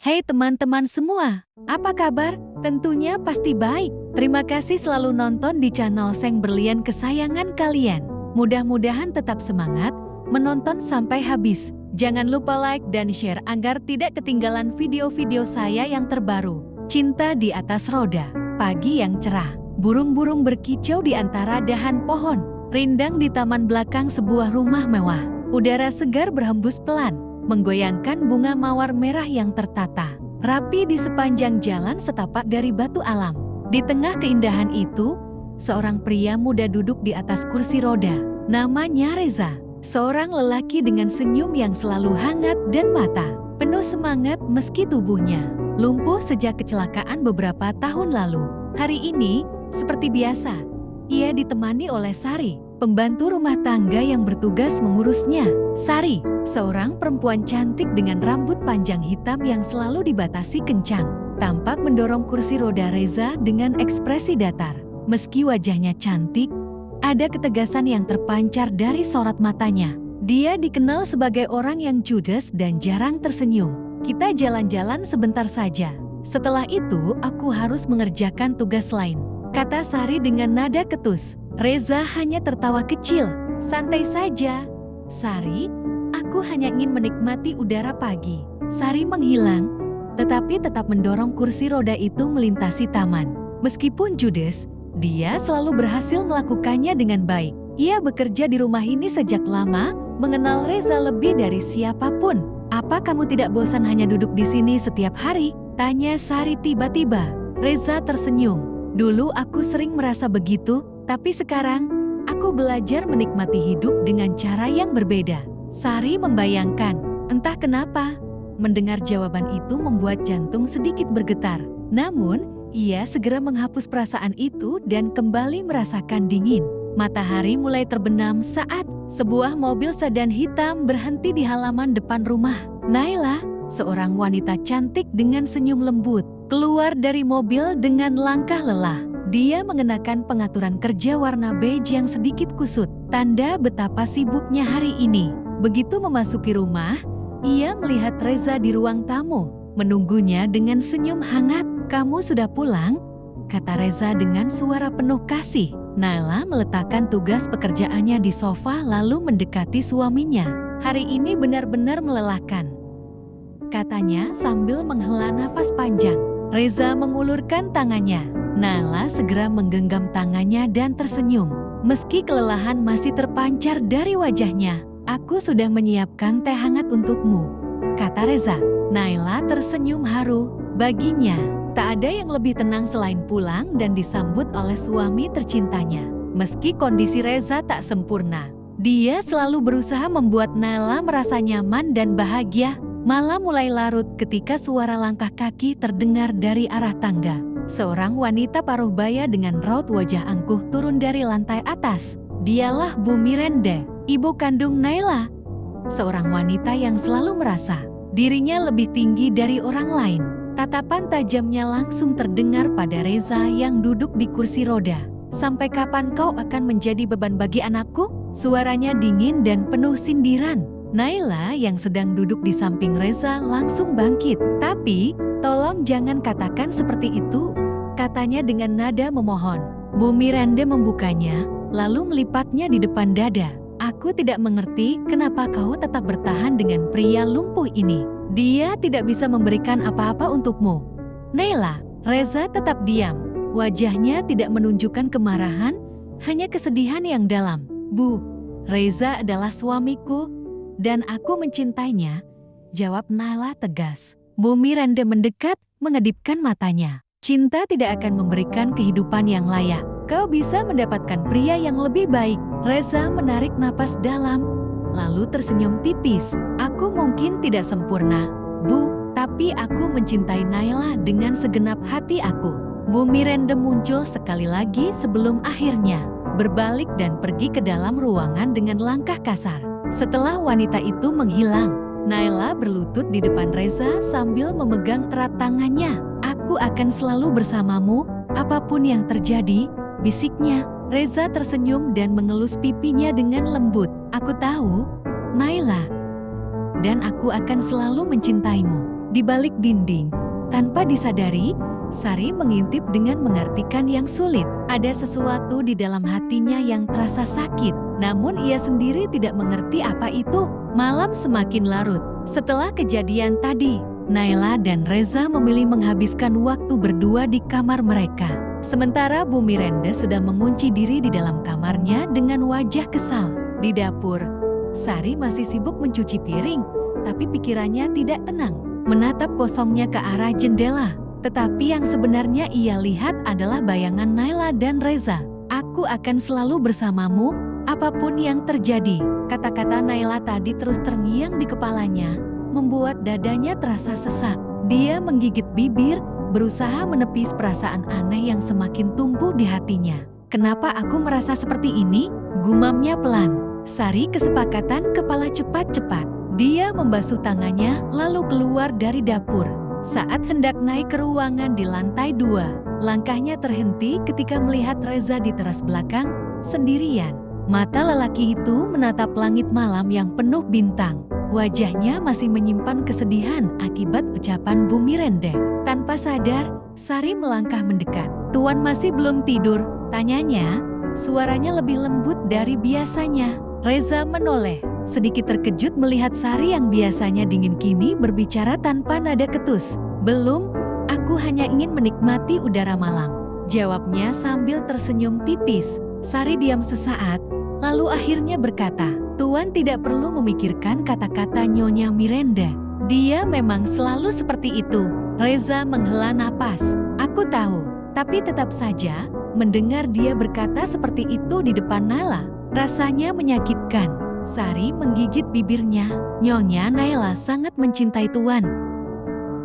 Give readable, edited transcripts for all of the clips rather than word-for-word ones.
Hai teman-teman semua, apa kabar? Tentunya pasti baik. Terima kasih selalu nonton di channel Seng Berlian kesayangan kalian. Mudah-mudahan tetap semangat menonton sampai habis. Jangan lupa like dan share agar tidak ketinggalan video-video saya yang terbaru. Cinta di atas roda, pagi yang cerah, burung-burung berkicau di antara dahan pohon, rindang di taman belakang sebuah rumah mewah. Udara segar berhembus pelan, menggoyangkan bunga mawar merah yang tertata rapi di sepanjang jalan setapak dari batu alam. Di tengah keindahan itu, seorang pria muda duduk di atas kursi roda. Namanya Reza, seorang lelaki dengan senyum yang selalu hangat dan mata penuh semangat meski tubuhnya lumpuh sejak kecelakaan beberapa tahun lalu. Hari ini, seperti biasa, ia ditemani oleh Sari, pembantu rumah tangga yang bertugas mengurusnya. Sari, seorang perempuan cantik dengan rambut panjang hitam yang selalu dibatasi kencang, tampak mendorong kursi roda Reza dengan ekspresi datar. Meski wajahnya cantik, ada ketegasan yang terpancar dari sorot matanya. Dia dikenal sebagai orang yang judes dan jarang tersenyum. Kita jalan-jalan sebentar saja. Setelah itu, aku harus mengerjakan tugas lain, kata Sari dengan nada ketus. Reza hanya tertawa kecil. Santai saja, Sari. Aku hanya ingin menikmati udara pagi. Sari menghilang, tetapi tetap mendorong kursi roda itu melintasi taman. Meskipun judes, dia selalu berhasil melakukannya dengan baik. Ia bekerja di rumah ini sejak lama, mengenal Reza lebih dari siapapun. Apa kamu tidak bosan hanya duduk di sini setiap hari? Tanya Sari tiba-tiba. Reza tersenyum. Dulu aku sering merasa begitu, tapi sekarang aku belajar menikmati hidup dengan cara yang berbeda. Sari membayangkan, entah kenapa, mendengar jawaban itu membuat jantung sedikit bergetar. Namun, ia segera menghapus perasaan itu dan kembali merasakan dingin. Matahari mulai terbenam saat sebuah mobil sedan hitam berhenti di halaman depan rumah. Naila, seorang wanita cantik dengan senyum lembut, keluar dari mobil dengan langkah lelah. Dia mengenakan pengaturan kerja warna beige yang sedikit kusut, tanda betapa sibuknya hari ini. Begitu memasuki rumah, ia melihat Reza di ruang tamu, menunggunya dengan senyum hangat. "Kamu sudah pulang?" kata Reza dengan suara penuh kasih. Naila meletakkan tugas pekerjaannya di sofa lalu mendekati suaminya. "Hari ini benar-benar melelahkan," katanya sambil menghela nafas panjang. Reza mengulurkan tangannya. Naila segera menggenggam tangannya dan tersenyum. Meski kelelahan masih terpancar dari wajahnya, "Aku sudah menyiapkan teh hangat untukmu," kata Reza. Naila tersenyum haru. Baginya, tak ada yang lebih tenang selain pulang dan disambut oleh suami tercintanya. Meski kondisi Reza tak sempurna, dia selalu berusaha membuat Naila merasa nyaman dan bahagia. Malam mulai larut ketika suara langkah kaki terdengar dari arah tangga. Seorang wanita paruh baya dengan raut wajah angkuh turun dari lantai atas. Dialah Bu Miranda, ibu kandung Naila. Seorang wanita yang selalu merasa dirinya lebih tinggi dari orang lain. Tatapan tajamnya langsung terdengar pada Reza yang duduk di kursi roda. "Sampai kapan kau akan menjadi beban bagi anakku?" Suaranya dingin dan penuh sindiran. Naila yang sedang duduk di samping Reza langsung bangkit. "Tapi, tolong jangan katakan seperti itu," katanya dengan nada memohon. Bu Miranda membukanya, lalu melipatnya di depan dada. "Aku tidak mengerti kenapa kau tetap bertahan dengan pria lumpuh ini. Dia tidak bisa memberikan apa-apa untukmu." "Naila," Reza tetap diam. Wajahnya tidak menunjukkan kemarahan, hanya kesedihan yang dalam. "Bu, Reza adalah suamiku dan aku mencintainya," jawab Naila tegas. Bu Miranda mendekat, mengedipkan matanya. "Cinta tidak akan memberikan kehidupan yang layak. Kau bisa mendapatkan pria yang lebih baik." Reza menarik napas dalam, lalu tersenyum tipis. "Aku mungkin tidak sempurna, Bu, tapi aku mencintai Naila dengan segenap hati aku." Bu Miranda muncul sekali lagi sebelum akhirnya berbalik dan pergi ke dalam ruangan dengan langkah kasar. Setelah wanita itu menghilang, Naila berlutut di depan Reza sambil memegang erat tangannya. "Aku akan selalu bersamamu, apapun yang terjadi," bisiknya. Reza tersenyum dan mengelus pipinya dengan lembut. "Aku tahu, Naila, dan aku akan selalu mencintaimu." di balik dinding. Tanpa disadari, Sari mengintip dengan mengartikan yang sulit. Ada sesuatu di dalam hatinya yang terasa sakit, namun ia sendiri tidak mengerti apa itu. Malam semakin larut. Setelah kejadian tadi, Naila dan Reza memilih menghabiskan waktu berdua di kamar mereka. Sementara Bu Miranda sudah mengunci diri di dalam kamarnya dengan wajah kesal. Di dapur, Sari masih sibuk mencuci piring, tapi pikirannya tidak tenang. Menatap kosongnya ke arah jendela. Tetapi yang sebenarnya ia lihat adalah bayangan Naila dan Reza. "Aku akan selalu bersamamu, apapun yang terjadi." Kata-kata Naila tadi terus terngiang di kepalanya, membuat dadanya terasa sesak. Dia menggigit bibir, berusaha menepis perasaan aneh yang semakin tumbuh di hatinya. "Kenapa aku merasa seperti ini?" gumamnya pelan. Sari kesepakatan kepala cepat-cepat. Dia membasuh tangannya lalu keluar dari dapur. Saat hendak naik ke ruangan di lantai 2, langkahnya terhenti ketika melihat Reza di teras belakang, sendirian. Mata lelaki itu menatap langit malam yang penuh bintang. Wajahnya masih menyimpan kesedihan akibat ucapan Bu Miranda. Tanpa sadar, Sari melangkah mendekat. "Tuan masih belum tidur?" tanyanya. Suaranya lebih lembut dari biasanya. Reza menoleh, sedikit terkejut melihat Sari yang biasanya dingin kini berbicara tanpa nada ketus. "Belum, aku hanya ingin menikmati udara malam," jawabnya sambil tersenyum tipis. Sari diam sesaat, lalu akhirnya berkata, "Tuan tidak perlu memikirkan kata-kata Nyonya Miranda. Dia memang selalu seperti itu." Reza menghela napas. "Aku tahu, tapi tetap saja, mendengar dia berkata seperti itu di depan Naila, rasanya menyakitkan." Sari menggigit bibirnya. "Nyonya Naila sangat mencintai Tuan.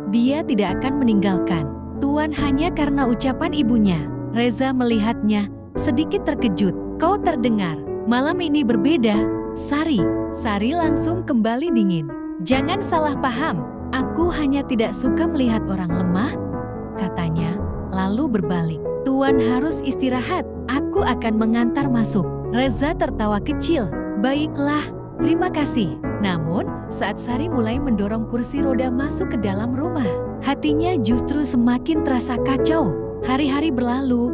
Dia tidak akan meninggalkan Tuan hanya karena ucapan ibunya." Reza melihatnya, sedikit terkejut. "Kau terdengar, malam ini berbeda, Sari." Sari langsung kembali dingin. "Jangan salah paham, aku hanya tidak suka melihat orang lemah," katanya, lalu berbalik. "Tuan harus istirahat, aku akan mengantar masuk." Reza tertawa kecil. "Baiklah, terima kasih." Namun, saat Sari mulai mendorong kursi roda masuk ke dalam rumah, hatinya justru semakin terasa kacau. Hari-hari berlalu,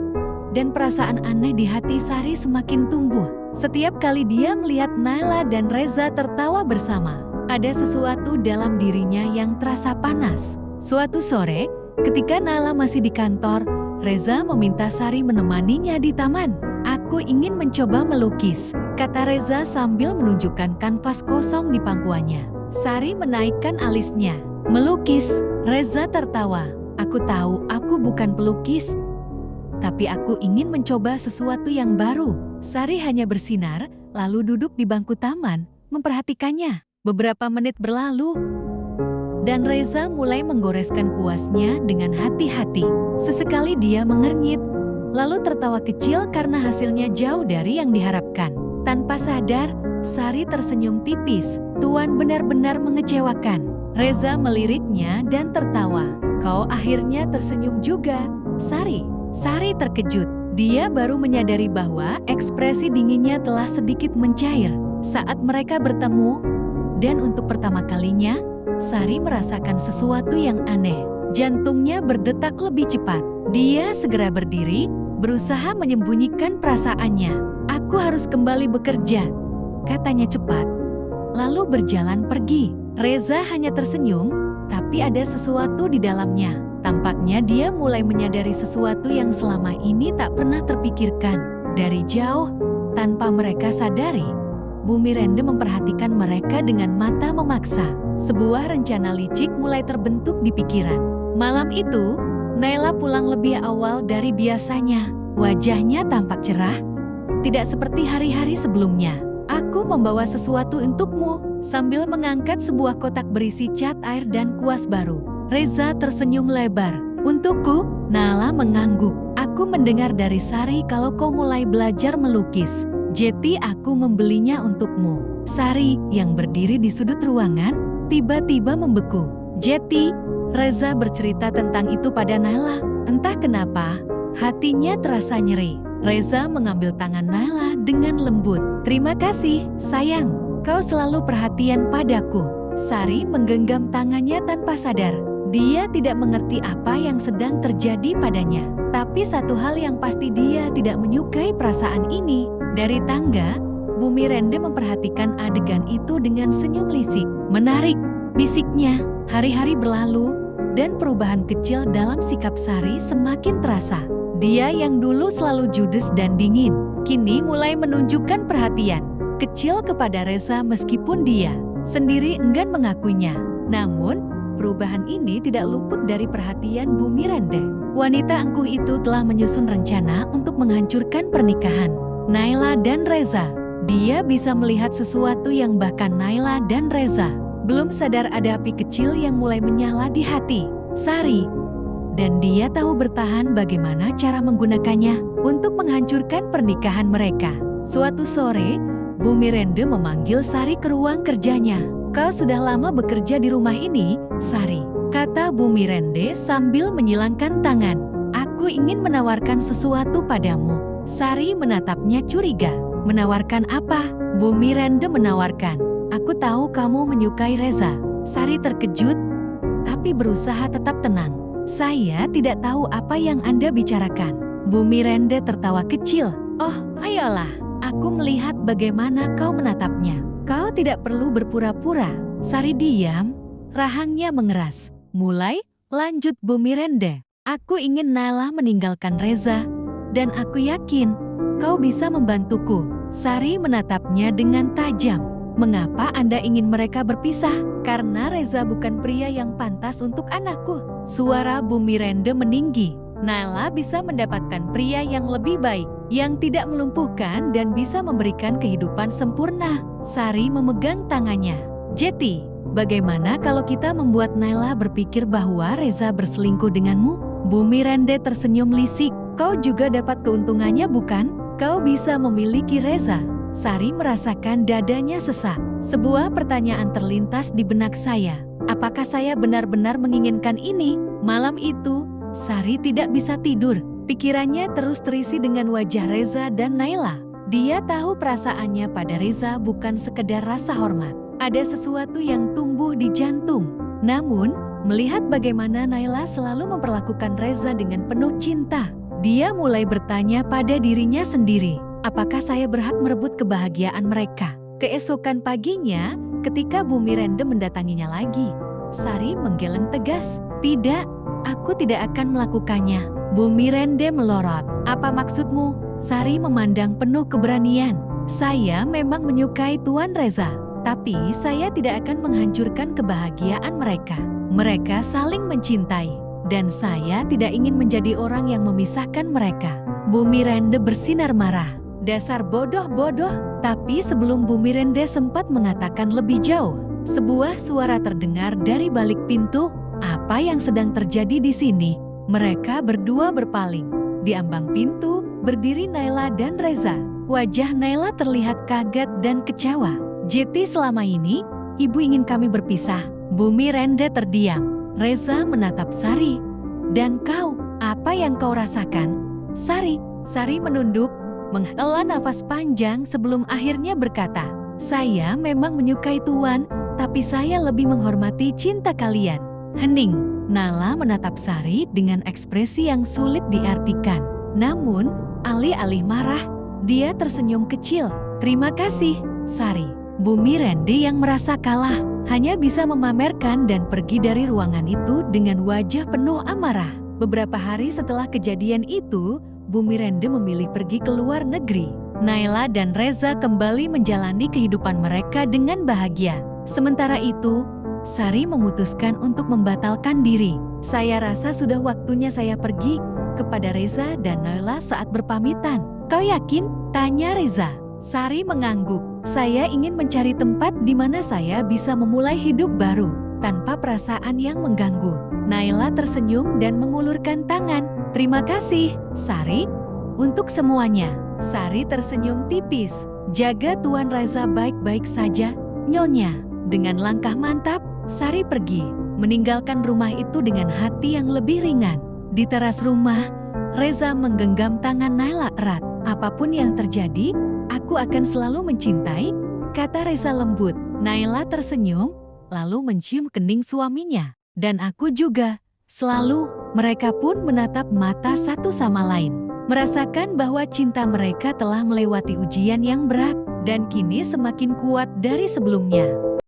dan perasaan aneh di hati Sari semakin tumbuh. Setiap kali dia melihat Naila dan Reza tertawa bersama, ada sesuatu dalam dirinya yang terasa panas. Suatu sore, ketika Naila masih di kantor, Reza meminta Sari menemaninya di taman. "Aku ingin mencoba melukis," kata Reza sambil menunjukkan kanvas kosong di pangkuannya. Sari menaikkan alisnya. "Melukis?" Reza tertawa. "Aku tahu aku bukan pelukis, tapi aku ingin mencoba sesuatu yang baru." Sari hanya bersinar, lalu duduk di bangku taman, memperhatikannya. Beberapa menit berlalu, dan Reza mulai menggoreskan kuasnya dengan hati-hati. Sesekali dia mengernyit, lalu tertawa kecil karena hasilnya jauh dari yang diharapkan. Tanpa sadar, Sari tersenyum tipis. "Tuan benar-benar mengecewakan." Reza meliriknya dan tertawa. "Kau akhirnya tersenyum juga, Sari." Sari terkejut. Dia baru menyadari bahwa ekspresi dinginnya telah sedikit mencair saat mereka bertemu. Dan untuk pertama kalinya, Sari merasakan sesuatu yang aneh. Jantungnya berdetak lebih cepat. Dia segera berdiri, berusaha menyembunyikan perasaannya. "Aku harus kembali bekerja," katanya cepat, lalu berjalan pergi. Reza hanya tersenyum, tapi ada sesuatu di dalamnya. Tampaknya dia mulai menyadari sesuatu yang selama ini tak pernah terpikirkan. Dari jauh, tanpa mereka sadari, Bu Miranda memperhatikan mereka dengan mata memaksa. Sebuah rencana licik mulai terbentuk di pikiran. Malam itu, Naila pulang lebih awal dari biasanya. Wajahnya tampak cerah, tidak seperti hari-hari sebelumnya. "Aku membawa sesuatu untukmu," sambil mengangkat sebuah kotak berisi cat air dan kuas baru. Reza tersenyum lebar. "Untukku?" Naila mengangguk. "Aku mendengar dari Sari kalau kau mulai belajar melukis. Jadi aku membelinya untukmu." Sari, yang berdiri di sudut ruangan, tiba-tiba membeku. "Jadi," Reza bercerita tentang itu pada Naila. Entah kenapa, hatinya terasa nyeri. Reza mengambil tangan Naila dengan lembut. "Terima kasih, sayang. Kau selalu perhatian padaku." Sari menggenggam tangannya tanpa sadar. Dia tidak mengerti apa yang sedang terjadi padanya. Tapi satu hal yang pasti, dia tidak menyukai perasaan ini. Dari tangga, Bu Miranda memperhatikan adegan itu dengan senyum lisik. Menarik, bisiknya. Hari-hari berlalu, dan perubahan kecil dalam sikap Sari semakin terasa. Dia yang dulu selalu judes dan dingin, kini mulai menunjukkan perhatian kecil kepada Reza meskipun dia sendiri enggan mengakuinya. Namun, perubahan ini tidak luput dari perhatian Bu Miranda. Wanita angkuh itu telah menyusun rencana untuk menghancurkan pernikahan Naila dan Reza. Dia bisa melihat sesuatu yang bahkan Naila dan Reza belum sadar, ada api kecil yang mulai menyala di hati Sari. Dan dia tahu bertahan bagaimana cara menggunakannya untuk menghancurkan pernikahan mereka. Suatu sore, Bu Miranda memanggil Sari ke ruang kerjanya. "Kau sudah lama bekerja di rumah ini, Sari," kata Bu Miranda sambil menyilangkan tangan. "Aku ingin menawarkan sesuatu padamu." Sari menatapnya curiga. "Menawarkan apa?" Bu Miranda menawarkan, "Aku tahu kamu menyukai Reza." Sari terkejut, tapi berusaha tetap tenang. "Saya tidak tahu apa yang Anda bicarakan." Bu Miranda tertawa kecil. "Oh, ayolah, aku melihat bagaimana kau menatapnya. Kau tidak perlu berpura-pura." Sari diam, rahangnya mengeras. "Mulai, lanjut Bu Miranda. Aku ingin Naila meninggalkan Reza, dan aku yakin kau bisa membantuku." Sari menatapnya dengan tajam. "Mengapa Anda ingin mereka berpisah?" "Karena Reza bukan pria yang pantas untuk anakku." Suara Bu Miranda meninggi. "Naila bisa mendapatkan pria yang lebih baik, yang tidak melumpuhkan dan bisa memberikan kehidupan sempurna." Sari memegang tangannya. "Jeti, bagaimana kalau kita membuat Naila berpikir bahwa Reza berselingkuh denganmu?" Bu Miranda tersenyum lisik. "Kau juga dapat keuntungannya, bukan? Kau bisa memiliki Reza." Sari merasakan dadanya sesak. Sebuah pertanyaan terlintas di benak saya. Apakah saya benar-benar menginginkan ini? Malam itu, Sari tidak bisa tidur. Pikirannya terus terisi dengan wajah Reza dan Naila. Dia tahu perasaannya pada Reza bukan sekedar rasa hormat. Ada sesuatu yang tumbuh di jantung. Namun, melihat bagaimana Naila selalu memperlakukan Reza dengan penuh cinta, dia mulai bertanya pada dirinya sendiri, apakah saya berhak merebut kebahagiaan mereka? Keesokan paginya, ketika Bu Miranda mendatanginya lagi, Sari menggeleng tegas. "Tidak, aku tidak akan melakukannya." Bu Miranda melorot. "Apa maksudmu?" Sari memandang penuh keberanian. "Saya memang menyukai Tuan Reza, tapi saya tidak akan menghancurkan kebahagiaan mereka. Mereka saling mencintai, dan saya tidak ingin menjadi orang yang memisahkan mereka." Bu Miranda bersinar marah. "Dasar bodoh-bodoh." Tapi sebelum Bu Miranda sempat mengatakan lebih jauh, sebuah suara terdengar dari balik pintu. "Apa yang sedang terjadi di sini?" Mereka berdua berpaling. Di ambang pintu, berdiri Naila dan Reza. Wajah Naila terlihat kaget dan kecewa. "Jeti, selama ini, Ibu ingin kami berpisah." Bu Miranda terdiam. Reza menatap Sari. "Dan kau, apa yang kau rasakan?" Sari menunduk, menghela nafas panjang sebelum akhirnya berkata, "Saya memang menyukai Tuan, tapi saya lebih menghormati cinta kalian." Hening. Nala menatap Sari dengan ekspresi yang sulit diartikan. Namun, alih-alih marah, dia tersenyum kecil. "Terima kasih, Sari." Bu Miranda yang merasa kalah, hanya bisa memamerkan dan pergi dari ruangan itu dengan wajah penuh amarah. Beberapa hari setelah kejadian itu, Bu Miranda memilih pergi ke luar negeri. Naila dan Reza kembali menjalani kehidupan mereka dengan bahagia. Sementara itu, Sari memutuskan untuk membatalkan diri. "Saya rasa sudah waktunya saya pergi," kepada Reza dan Naila saat berpamitan. "Kau yakin?" tanya Reza. Sari mengangguk. "Saya ingin mencari tempat di mana saya bisa memulai hidup baru, tanpa perasaan yang mengganggu." Naila tersenyum dan mengulurkan tangan. "Terima kasih, Sari, untuk semuanya." Sari tersenyum tipis. "Jaga Tuan Reza baik-baik saja, Nyonya." Dengan langkah mantap, Sari pergi, meninggalkan rumah itu dengan hati yang lebih ringan. Di teras rumah, Reza menggenggam tangan Naila erat. "Apapun yang terjadi, aku akan selalu mencintai," kata Reza lembut. Naila tersenyum, lalu mencium kening suaminya. Dan aku juga. Selalu, mereka pun menatap mata satu sama lain. Merasakan bahwa cinta mereka telah melewati ujian yang berat dan kini semakin kuat dari sebelumnya.